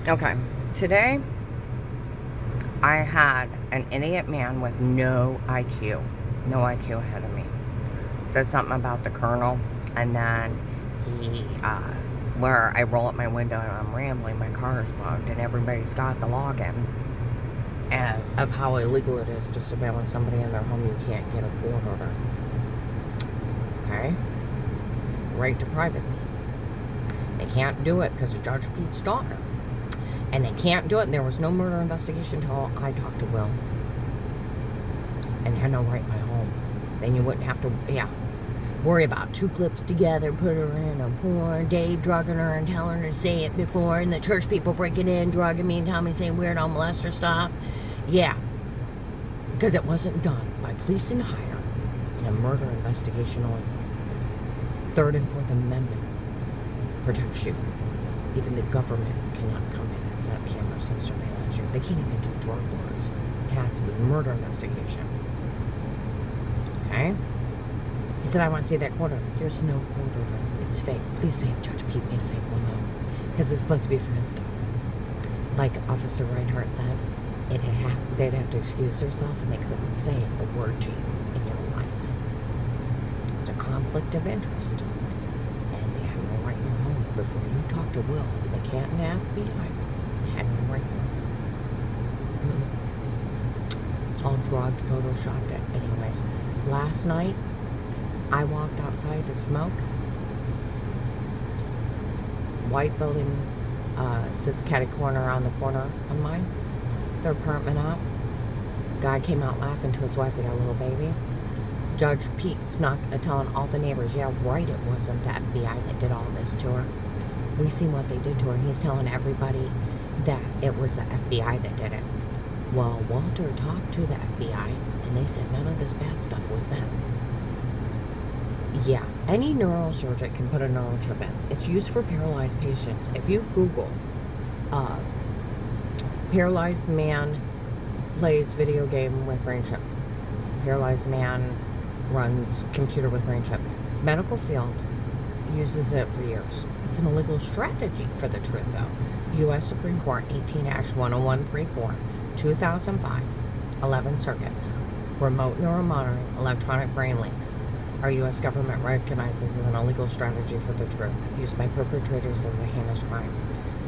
Okay, today I had an idiot man with no IQ ahead of me. Said something about the colonel, and then where I roll up my window and I'm rambling, my car is bugged, and everybody's got the login and of how illegal it is to surveillance somebody in their home. You can't get a court order. Okay? Right to privacy. They can't do it because of Judge Pete's daughter. And they can't do it, and there was no murder investigation until I talked to Will. And they had no right in my home. Then you wouldn't have to, worry about two clips together, put her in a porn, Dave drugging her and telling her to say it before, and the church people breaking in, drugging me and telling me saying weird on molester stuff. Yeah. Because it wasn't done by police and hire in a murder investigation only. Third and Fourth Amendment protects you. Even the government cannot come in and set up cameras and surveillance you. They can't even do drug lords. It has to be murder investigation. Okay? He said, I want to see that court order. There's no court order. It's fake. Please say Judge Pete made a fake one up. Because it's supposed to be for his daughter. Like Officer Reinhardt said, they'd have to excuse themselves and they couldn't say a word to you in your life. It's a conflict of interest. And they have no right in your home. Before you talk to Will, they can't and FBI. They had no right in your home. It's all drugged, photoshopped. Anyways, last night, I walked outside to smoke. White building sits catty corner around the corner on mine. Their apartment up. Guy came out laughing to his wife. They got a little baby. Judge Pete's telling all the neighbors, yeah, right, it wasn't the FBI that did all this to her. We seen what they did to her, and he's telling everybody that it was the FBI that did it. Well, Walter talked to the FBI, and they said none of this bad stuff was them. Yeah, any neurosurgeon can put a neurochip in. It's used for paralyzed patients. If you Google paralyzed man plays video game with brain chip, paralyzed man runs computer with brain chip, medical field uses it for years. It's an illegal strategy for the truth, though. U.S. Supreme Court 18-10134, 2005, 11th Circuit. Remote neuromonitoring, electronic brain links. Our U.S. government recognizes as an illegal strategy for the truth, used by perpetrators as a heinous crime.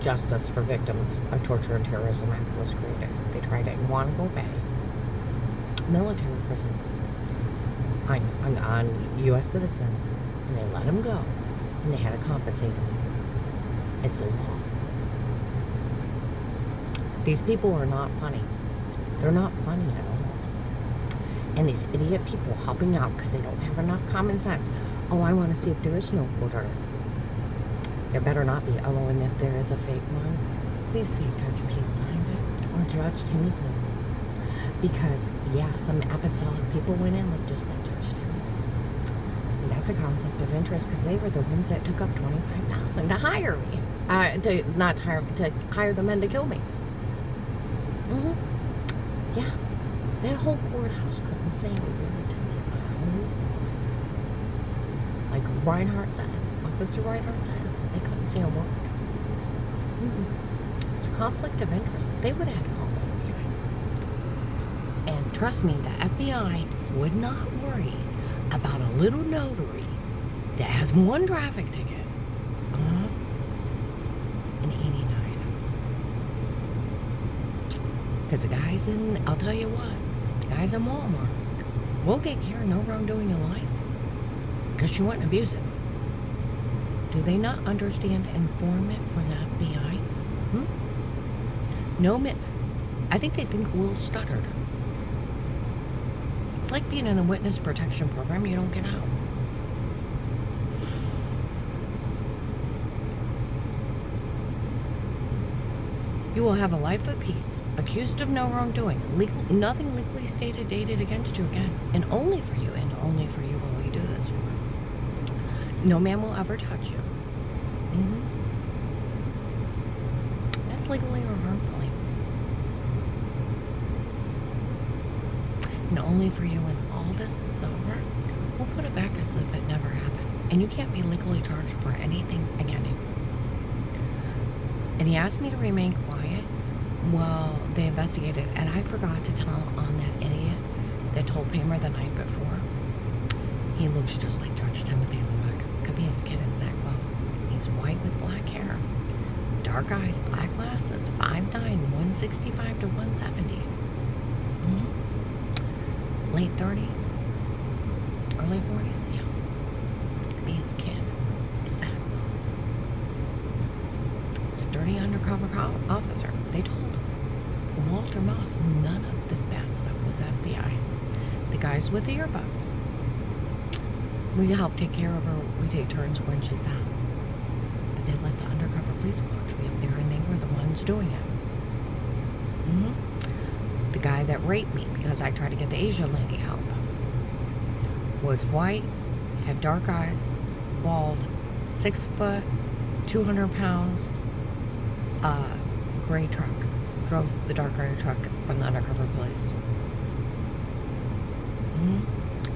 Justice for Victims of Torture and Terrorism Act was created. They tried it in Guantanamo Bay, military prison, on U.S. citizens, and they let them go, and they had to compensate them. It's the law. These people are not funny. They're not funny at all. And these idiot people helping out because they don't have enough common sense. Oh, I want to see if there is no court order. There better not be. Oh, and if there is a fake one, please say Judge P signed it. Or Judge Timothy. Because, yeah, some apostolic people went in looked just like Judge Timothy. And that's a conflict of interest because they were the ones that took up $25,000 to hire me. To hire the men to kill me. Yeah. That whole courthouse couldn't say a word to me in my whole life. Like Reinhardt said, Officer Reinhardt said, they couldn't say a word. It's a conflict of interest. They would have had to call the FBI. And trust me, the FBI would not worry about a little notary that has one traffic ticket. In 89. Because the guys I'll tell you what, guys in Walmart won't get care of no wrongdoing in life because you wouldn't abuse it. Do they not understand informant for the FBI? No, I think they think Will stuttered. It's like being in a witness protection program. You don't get out. You will have a life of peace, accused of no wrongdoing, nothing legally stated, dated against you again, and only for you will we do this for. No man will ever touch you. That's legally or harmfully. And only for you when all this is over, we'll put it back as if it never happened. And you can't be legally charged for anything again. And he asked me to remain quiet while they investigated. And I forgot to tell on that idiot that told Paymer the night before. He looks just like Judge Timothy Ludick. Could be his kid, it's that close. He's white with black hair, dark eyes, black glasses, 5'9", 165 to 170. Late 30s, early 40s, yeah. Could be his kid. It's that close. It's a dirty undercover officer. They told Walter Moss none of this bad stuff was FBI. The guys with the earbuds. We help take care of her. We take turns when she's out. But they let the undercover police watch me up there, and they were the ones doing it. The guy that raped me because I tried to get the Asian lady help was white, had dark eyes, bald, 6 foot, 200 pounds, gray truck. Drove the dark gray truck from the undercover police.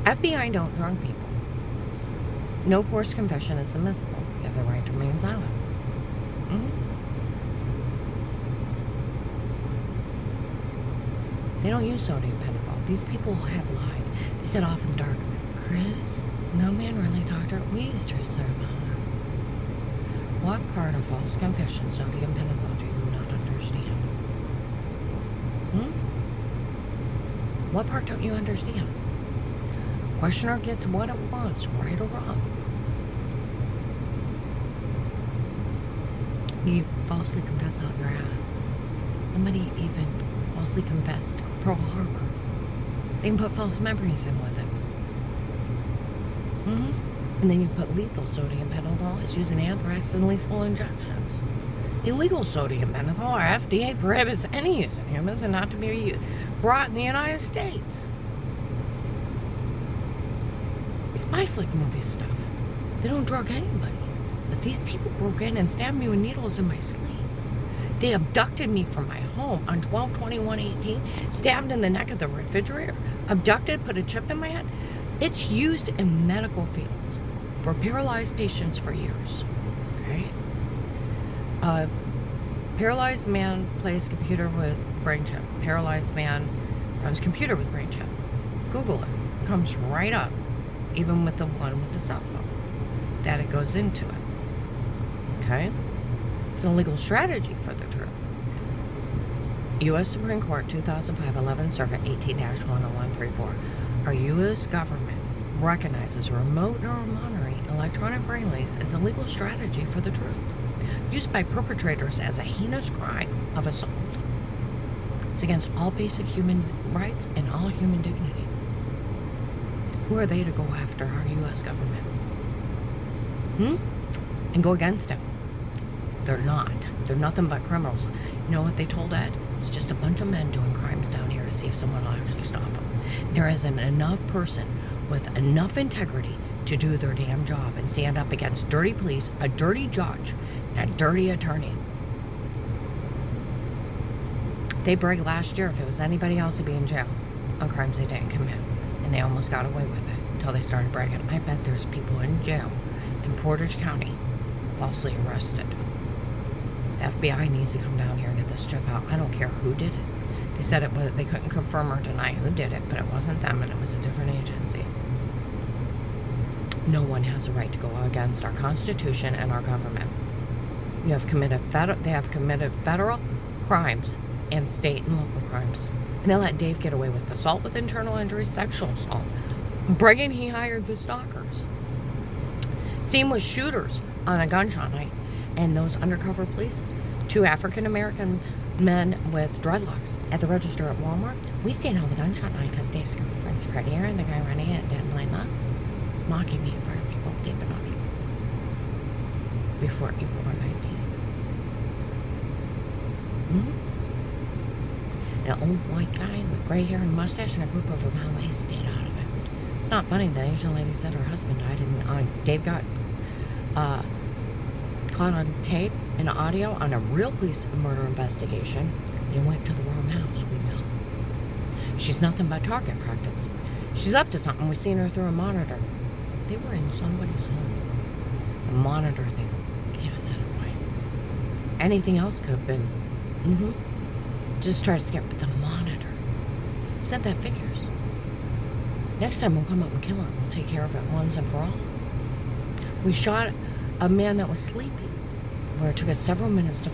FBI don't drug people. No coerced confession is admissible. You have the right to remain silent. They don't use sodium pentothal. These people have lied. They said off in the dark, Chris, no man really talked to her. We used truth serum. What part of false confession sodium pentothal do you not understand? What part don't you understand? Questioner gets what it wants, right or wrong. You falsely confess out your ass. Somebody even falsely confessed Pearl Harbor. They can put false memories in with it. And then you put lethal sodium pentothal. It's used in anthrax and lethal injections. Illegal sodium pentothal, or FDA prohibits any use in humans and not to be brought in the United States. It's spy flick movie stuff. They don't drug anybody. But these people broke in and stabbed me with needles in my sleep. They abducted me from my home on 12/21/18, stabbed in the neck of the refrigerator, abducted, put a chip in my head. It's used in medical fields for paralyzed patients for years. Okay? Paralyzed man plays computer with brain chip. Paralyzed man runs computer with brain chip. Google it. It comes right up, even with the one with the cell phone, that it goes into it. Okay? It's an illegal strategy for the truth. U.S. Supreme Court, 2005, 11th Circuit, 18-10134. Our U.S. government recognizes remote neural monitoring electronic brain leads as a legal strategy for the truth, used by perpetrators as a heinous crime of assault. It's against all basic human rights and all human dignity. Who are they to go after our U.S. government? And go against him? They're not. They're nothing but criminals. You know what they told Ed? It's just a bunch of men doing crimes down here to see if someone will actually stop them. There isn't enough person with enough integrity to do their damn job and stand up against dirty police, a dirty judge, and a dirty attorney. They bragged last year if it was anybody else would be in jail on crimes they didn't commit. And they almost got away with it until they started bragging. I bet there's people in jail in Portage County falsely arrested. The FBI needs to come down here and get this chip out. I don't care who did it. They said it was, they couldn't confirm or deny who did it, but it wasn't them and it was a different agency. No one has a right to go against our Constitution and our government. They have committed federal crimes and state and local crimes. And they let Dave get away with assault with internal injuries, sexual assault, bragging he hired the stalkers. Same with shooters on a gunshot night. And those undercover police, 2 African-American men with dreadlocks at the register at Walmart. We stayed on the gunshot night because Dave's girlfriend's prettier and the guy running it didn't blame us. Mocking me in front of people, Dave Benoni. Before April 19th. An old white guy with gray hair and mustache and a group of them, they stayed out of it. It's not funny, the Asian lady said her husband died and Dave got caught on tape and audio on a real police murder investigation and went to the wrong house. We know. She's nothing but target practice. She's up to something. We seen her through a monitor. They were in somebody's home. The monitor thing gives it away. Anything else could have been. Just try to scare, but the monitor said that figures. Next time we'll come up and kill him. We'll take care of it once and for all. We shot a man that was sleeping, where it took us several minutes to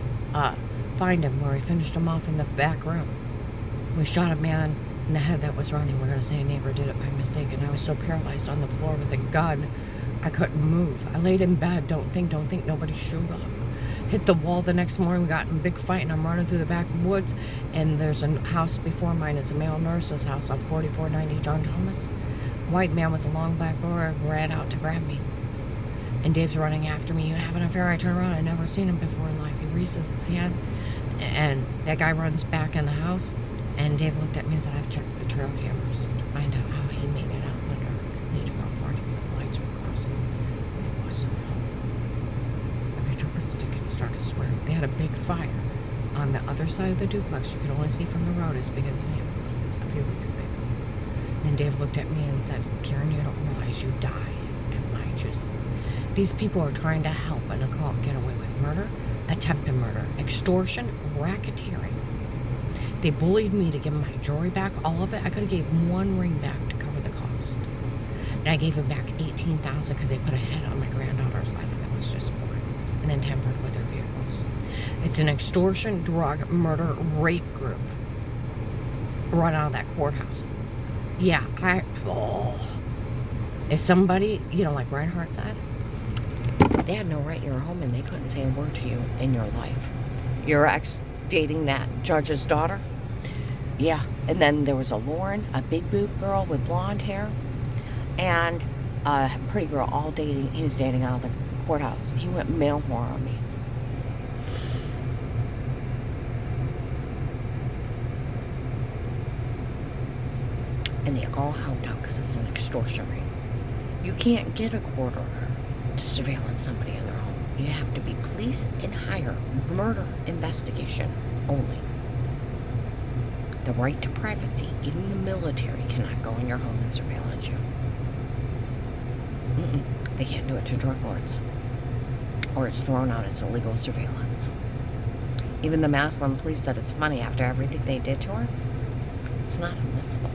find him, where we finished him off in the back room. We shot a man in the head that was running. We're going to say a neighbor did it by mistake, and I was so paralyzed on the floor with a gun, I couldn't move. I laid in bed, don't think, nobody showed up. Hit the wall the next morning, we got in a big fight, and I'm running through the back woods, and there's a house before mine. It's a male nurse's house on 4490 John Thomas. White man with a long black boa ran out to grab me. And Dave's running after me. You have an affair? I turn around. I'd never seen him before in life. He raises his hand, and that guy runs back in the house. And Dave looked at me and said, I've checked the trail cameras to find out how he made it out in the dark. And he took off running when the lights were crossing. And it was so hot. And I took a stick and started swearing. They had a big fire on the other side of the duplex. You could only see from the road as big as the neighborhood. A few weeks later. And Dave looked at me and said, Karen, you don't realize you die at my choosing. These people are trying to help an occult get away with murder, attempted murder, extortion, racketeering. They bullied me to give my jewelry back, all of it. I could have gave one ring back to cover the cost. And I gave them back $18,000 because they put a hit on my granddaughter's life that was just born, and then tampered with their vehicles. It's an extortion, drug, murder, rape group run out of that courthouse. Yeah, if somebody, like Reinhardt said, they had no right in your home and they couldn't say a word to you in your life. Your ex dating that judge's daughter? Yeah. And then there was a Lauren, a big boob girl with blonde hair, and a pretty girl he was dating out of the courthouse. He went male whore on me. And they all helped out because it's an extortion ring. You can't get a court order to surveillance somebody in their home. You have to be police and hire murder investigation only. The right to privacy, even the military cannot go in your home and surveillance you. They can't do it to drug lords, or it's thrown out as illegal surveillance. Even the Maslin police said it's funny, after everything they did to her, it's not admissible.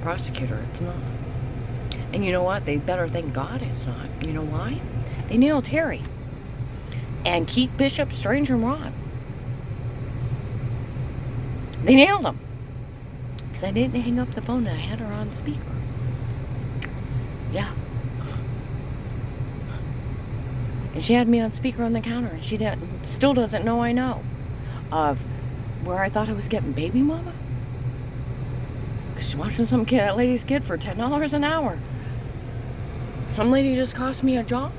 Prosecutor, it's not. And you know what? They better thank God it's not. You know why? They nailed Terry and Keith Bishop, Stranger, and Ron. They nailed them because I didn't hang up the phone and I had her on speaker. Yeah. And she had me on speaker on the counter, and she still doesn't know I know of where I thought I was getting baby mama. Because she's watching some lady's kid for $10 an hour. Some lady just cost me a job.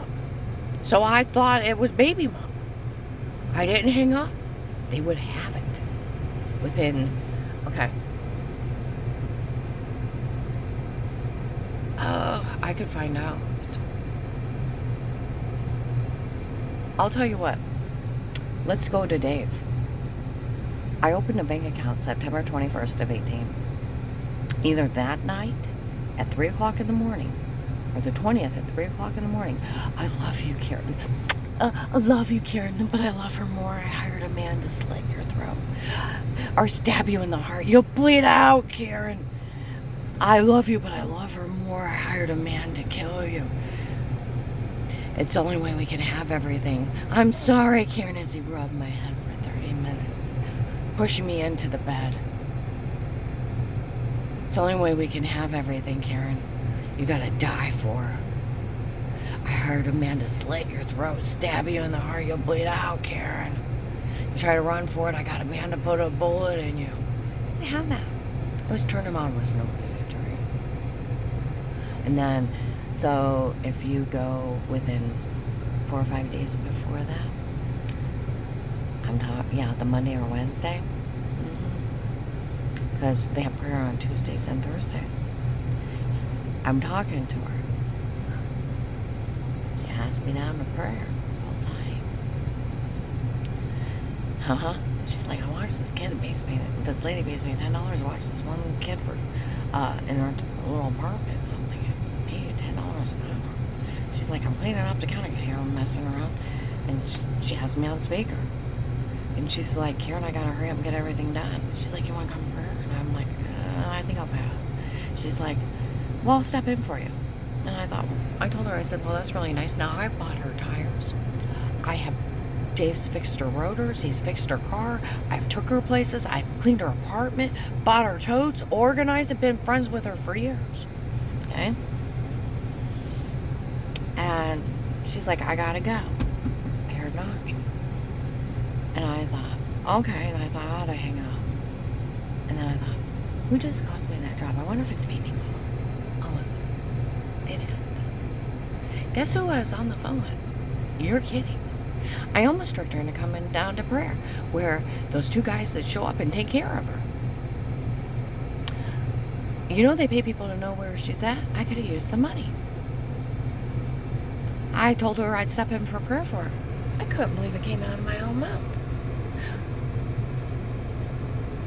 So I thought it was baby mama. I didn't hang up. They would have it within, okay. I could find out. I'll tell you what. Let's go to Dave. I opened a bank account September 21st of 18. Either that night at 3 o'clock in the morning or the 20th at 3 o'clock in the morning. I love you, Karen. I love you, Karen, but I love her more. I hired a man to slit your throat or stab you in the heart. You'll bleed out, Karen. I love you, but I love her more. I hired a man to kill you. It's the only way we can have everything. I'm sorry, Karen, as he rubbed my head for 30 minutes, pushing me into the bed. It's the only way we can have everything, Karen. You gotta die for her. I hired a man to slit your throat, stab you in the heart, you'll bleed out, Karen. You try to run for it, I got a man to put a bullet in you. I didn't have that. I was turning him on, was no good, right? And then, so if you go within 4 or 5 days before that, the Monday or Wednesday, because they have prayer on Tuesdays and Thursdays. I'm talking to her. She asked me down to prayer all time. She's like, I watched this kid this lady pays me $10 to watch this one kid for in her little apartment. I'm thinking, pay you $10 an hour. She's like, I'm cleaning up the counter. You hear them messing around. And she has me on speaker. And she's like, Karen, I gotta hurry up and get everything done. She's like, you want to come to prayer? And I'm like, I think I'll pass. She's like, well, I'll step in for you. And I told her, I said, well, that's really nice. Now I bought her tires. Dave's fixed her rotors. He's fixed her car. I've took her places. I've cleaned her apartment, bought her totes, organized it, been friends with her for years. Okay? And she's like, I gotta go. I heard knocking. And I thought, okay. And I thought, I ought to hang up. And then I thought, who just cost me that job? I wonder if it's meaningful. Oh, listen. It happens. Guess who I was on the phone with? You're kidding. I almost tricked her into coming down to prayer, where those two guys that show up and take care of her. You know they pay people to know where she's at? I could have used the money. I told her I'd step in for prayer for her. I couldn't believe it came out of my own mouth.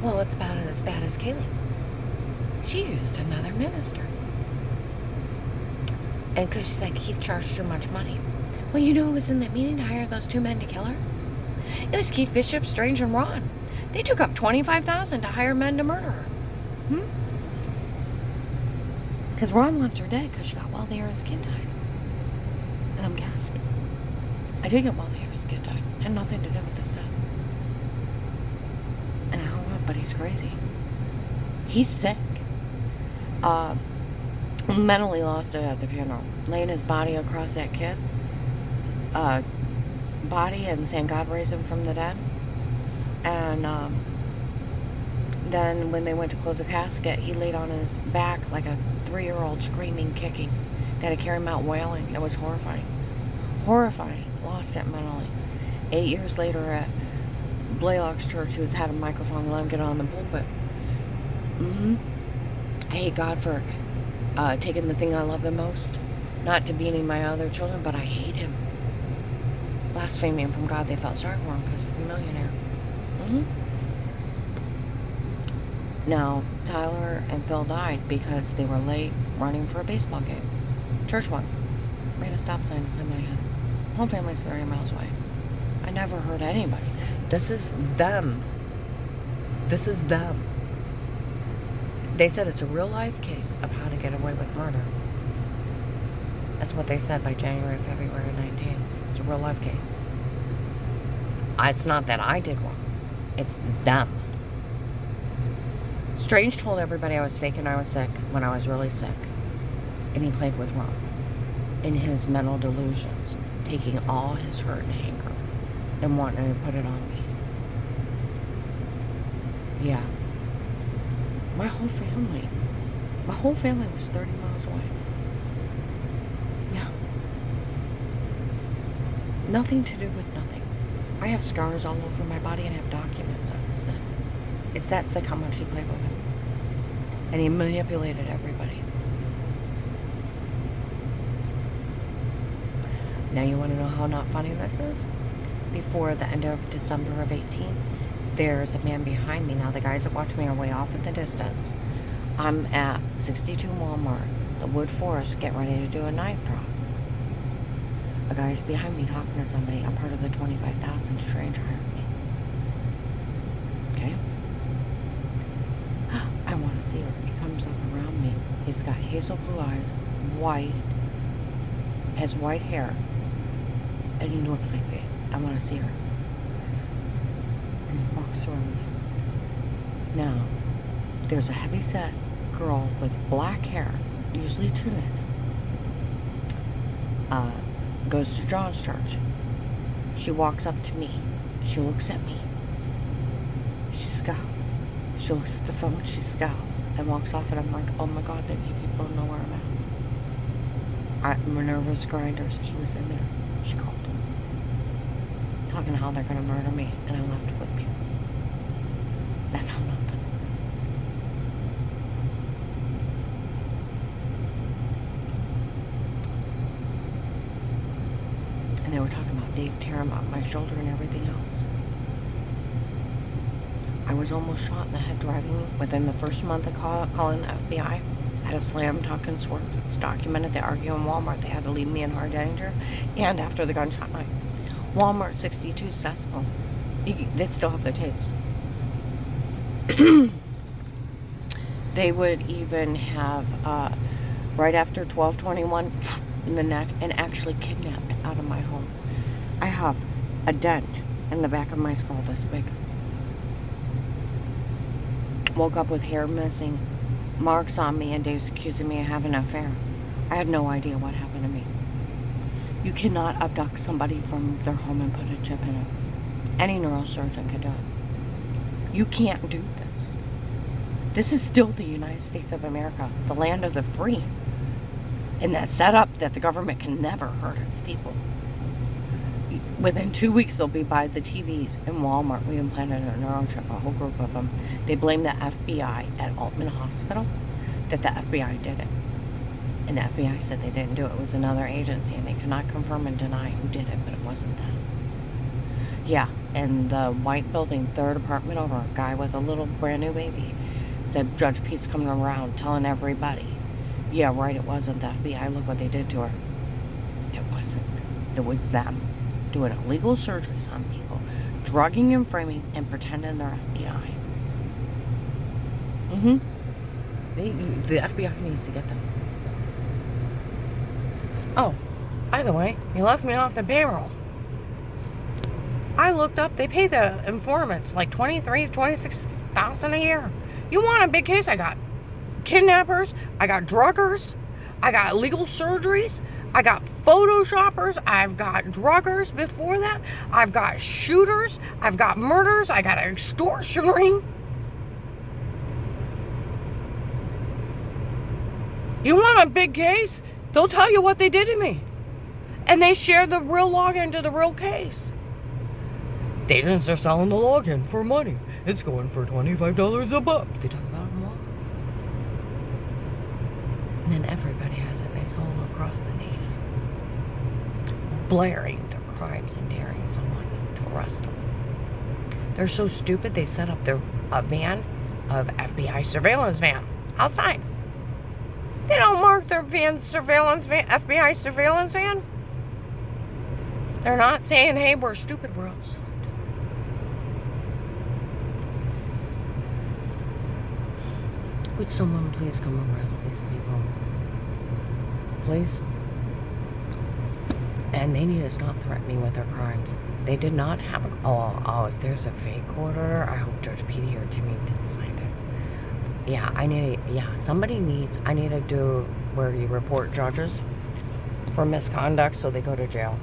Well, it's about as bad as Kaylee. She used another minister. And because she's like, Keith charged too much money. Well, you know who was in that meeting to hire those two men to kill her? It was Keith Bishop, Strange, and Ron. They took up $25,000 to hire men to murder her. Because Ron wants her dead because she got wealthy or his kid died. And I'm gasping. I did get wealthy or his kid died. Had nothing to do with this death. And I hung up, but he's crazy. He's sick. Mentally lost it at the funeral. Laying his body across that kid. Body and saying God raised him from the dead. And then when they went to close the casket, he laid on his back like a 3-year-old screaming, kicking. They had to carry him out wailing. It was horrifying. Horrifying. Lost it mentally. 8 years later at Blaylock's church, who's had a microphone, let him get on the pulpit. I hate God for taking the thing I love the most. Not demeaning my other children, but I hate him. Blaspheming from God. They felt sorry for him because he's a millionaire. Now, Tyler and Phil died because they were late running for a baseball game. Church one. Made a stop sign inside my head. Whole family's 30 miles away. I never hurt anybody. This is them. This is them. They said it's a real life case of how to get away with murder. That's what they said by January, February 19. It's a real life case. It's not that I did wrong. It's them. Strange told everybody I was faking I was sick when I was really sick. And he played with Ron in his mental delusions, taking all his hurt and anger and wanting to put it on me. Yeah. My whole family was 30 miles away. Yeah. Nothing to do with nothing. I have scars all over my body and have documents I was sick. It's that sick how much he played with him. And he manipulated everybody. Now you want to know how not funny this is? Before the end of December of 18, there's a man behind me. Now the guys that watch me are way off in the distance. I'm at 62 Walmart, the Wood Forest, getting ready to do a knife drop. A guy's behind me talking to somebody. I'm part of the 25,000 Strange hired me. Okay? I want to see her. He comes up around me. He's got hazel blue eyes, white, has white hair, and he looks like me. I want to see her. And he walks around me. Now, there's a heavy-set girl with black hair, usually tunic, goes to John's church. She walks up to me. She looks at me. She scowls. She looks at the phone. She scowls and walks off. And I'm like, oh my God, they pay people to know where I'm at. Minerva's Grinders. He was in there. She called him, talking how they're going to murder me, and I left with people. That's how not funny this is. And they were talking about Dave tearing up my shoulder and everything else. I was almost shot in the head driving within the first month of calling the FBI. had a slam, tuck, and swerve. It's documented. They argue in Walmart. They had to leave me in hard danger. And after the gunshot night. Walmart 62 Cesspool. They still have their tapes. They would even have, right after 12/21, in the neck, and actually kidnapped out of my home. I have a dent in the back of my skull this big. Woke up with hair missing, marks on me, and Dave's accusing me of having an affair. I had no idea what happened to me. You cannot abduct somebody from their home and put a chip in it. Any neurosurgeon could do it. You can't do this. This is still the United States of America, the land of the free. And that's set up that the government can never hurt its people. Within 2 weeks, they'll be by the TVs in Walmart. We implanted a neurochip, a whole group of them. They blame the FBI at Altman Hospital that the FBI did it. And the FBI said they didn't do it. It was another agency, and they could not confirm and deny who did it, but it wasn't them. Yeah, and the white building, third apartment over, a guy with a little brand new baby said Judge Pete's coming around telling everybody, yeah, right, it wasn't the FBI. Look what they did to her. It wasn't. It was them doing illegal surgeries on people, drugging and framing and pretending they're FBI. The FBI needs to get them. Oh, by the way, you left me off the payroll. I looked up, they pay the informants like $23,000 to $26,000 a year. You want a big case? I got kidnappers, I got druggers, I got illegal surgeries, I got photoshoppers, I've got druggers before that, I've got shooters, I've got murders, I got an extortion ring. You want a big case? They'll tell you what they did to me. And they share the real login to the real case. Agents are selling the login for money. It's going for $25 a buck. They talk about it in Walmart. And then everybody has it, and they sold it across the nation. Blaring their crimes and daring someone to arrest them. They're so stupid, they set up their van of FBI surveillance van outside. They don't mark their van surveillance van, FBI surveillance van. They're not saying, hey, we're stupid, we're outside. Would someone please come arrest these people? Please? And they need to stop threatening with their crimes. They did not have an... Oh, if there's a fake court order, I hope Judge Petey or Timmy didn't find it. Yeah, I need to do where you report judges for misconduct so they go to jail.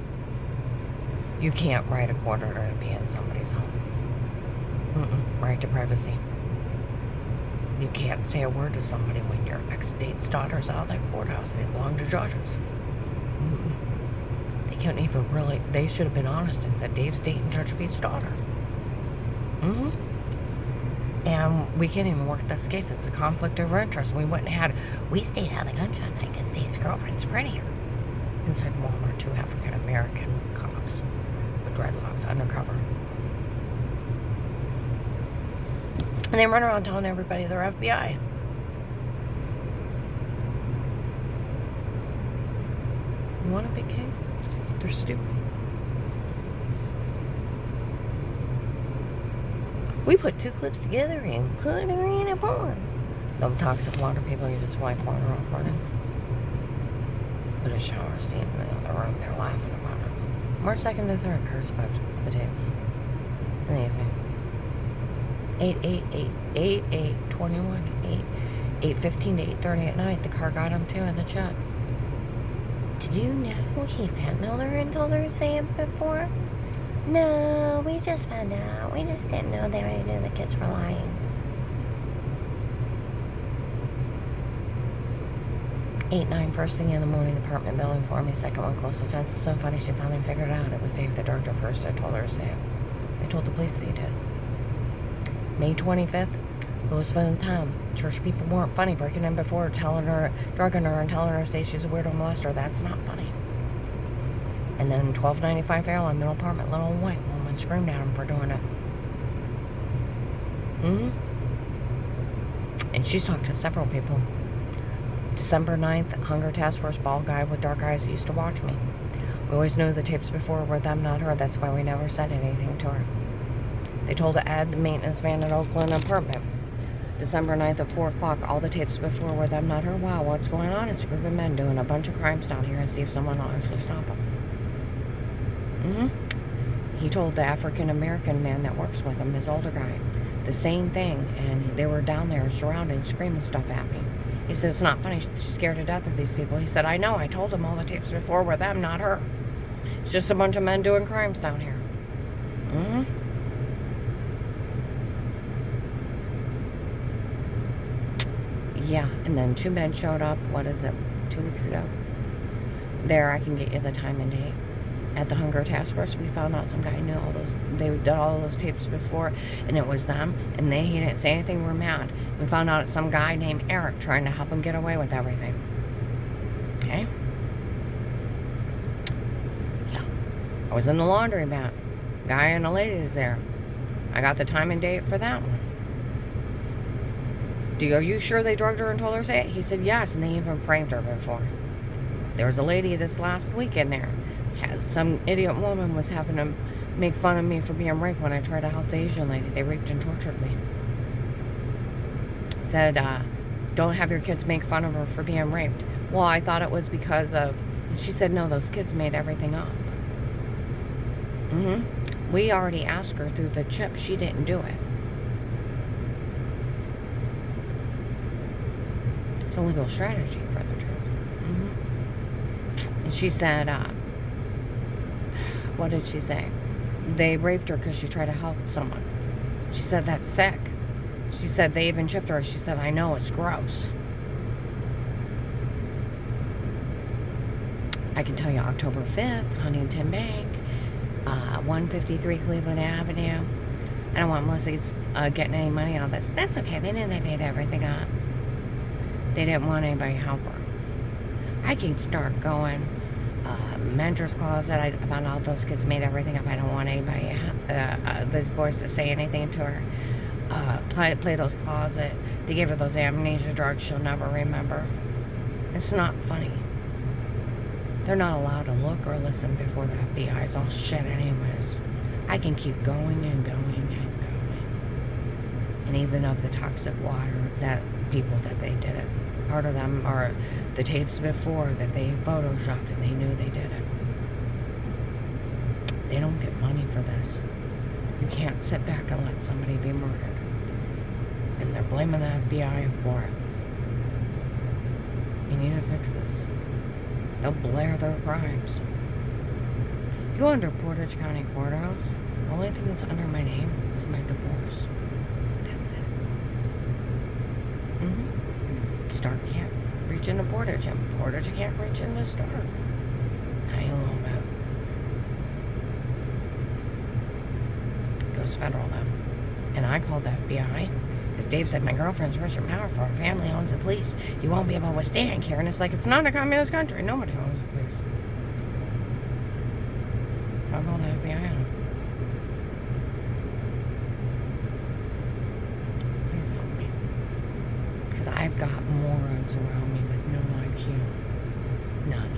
You can't write a court order to be in somebody's home. Right to privacy. You can't say a word to somebody when your ex-date's daughter's out of that courthouse and they belong to judges. They can't even really... They should have been honest and said Dave's dating Judge Pete's daughter. And we can't even work this case. It's a conflict of interest. We stayed out of the gunshot night because Dave's girlfriend's prettier. Inside Walmart, 2 African-American cops with dreadlocks undercover. And they run around telling everybody they're FBI. You want a big case? They're stupid. We put 2 clips together and put her in a pond. Them toxic water people, you just wipe water off on it. Put a shower scene in the other room, they're laughing about it. March 2nd to 3rd, curse about the tape. In the evening. 8/8/8/8/8/21, 8/15 to 8:30 at night. The car got him too in the truck. Did you know he fentanyl her and told her to say it before? No, we just found out. We just didn't know they already knew the kids were lying. 8/9, first thing in the morning, the apartment building for me. Second one close to the fence. It's so funny, she finally figured it out. It was Dave the director first. I told her to say it. I told the police that he did. May 25th, Louisville in town. Church people weren't funny, breaking in before, telling her, drugging her, and telling her to say she's a weirdo molester. That's not funny. And then 1295 Fairlawn, middle apartment, little white woman screamed at him for doing it. And she's talked to several people. December 9th, Hunger Task Force bald guy with dark eyes that used to watch me. We always knew the tapes before were them, not her. That's why we never said anything to her. They told Ed, the maintenance man at Oakland apartment. December 9th at 4 o'clock, all the tapes before were them, not her. Wow, what's going on? It's a group of men doing a bunch of crimes down here and see if someone will actually stop them. He told the African-American man that works with him, his older guy, the same thing, and they were down there surrounding, screaming stuff at me. He said, it's not funny, she's scared to death of these people. He said, I know, I told him all the tapes before were them, not her. It's just a bunch of men doing crimes down here. Yeah, and then 2 men showed up, 2 weeks ago? There, I can get you the time and date. At the Hunger Task Force, we found out some guy knew they did all those tapes before, and it was them, and he didn't say anything, we're mad. We found out it's some guy named Eric trying to help him get away with everything. Okay? Yeah. I was in the laundromat. Guy and a lady is there. I got the time and date for that one. Are you sure they drugged her and told her to say it? He said yes, and they even framed her before. There was a lady this last week in there. Some idiot woman was having to make fun of me for being raped when I tried to help the Asian lady. They raped and tortured me. Said, don't have your kids make fun of her for being raped. Well, I thought it was because of... And she said, no, those kids made everything up. We already asked her through the chip. She didn't do it. It's a legal strategy for the truth. And she said, what did she say? They raped her because she tried to help someone. She said, that's sick. She said, they even chipped her. She said, I know, it's gross. I can tell you October 5th, Huntington Bank, 153 Cleveland Avenue. I don't want Melissa getting any money out of this. That's okay. They knew they made everything up. They didn't want anybody to help her. I can start going. Mentor's closet. I found out those kids made everything up. I don't want anybody, those boys, to say anything to her. Plato's closet. They gave her those amnesia drugs she'll never remember. It's not funny. They're not allowed to look or listen before the FBI's all shit anyways. I can keep going and going and going. And even of the toxic water, that people that they did it. Part of them are the tapes before that they photoshopped and they knew they did it. They don't get money for this. You can't sit back and let somebody be murdered. And they're blaming the FBI for it. You need to fix this. They'll blare their crimes. You go under Portage County Courthouse, the only thing that's under my name is my divorce. That's it. Stark can't reach into Portage, and Portage can't reach into Stark. Now you know about it. Goes federal though. And I called the FBI because Dave said my girlfriend's Richard Powerful. Our family owns the police. You won't be able to withstand, Karen. It's like it's not a communist country. Nobody owns the police. So I'll call the FBI on them. Please help me. Because I've got morons around me with no IQ. None.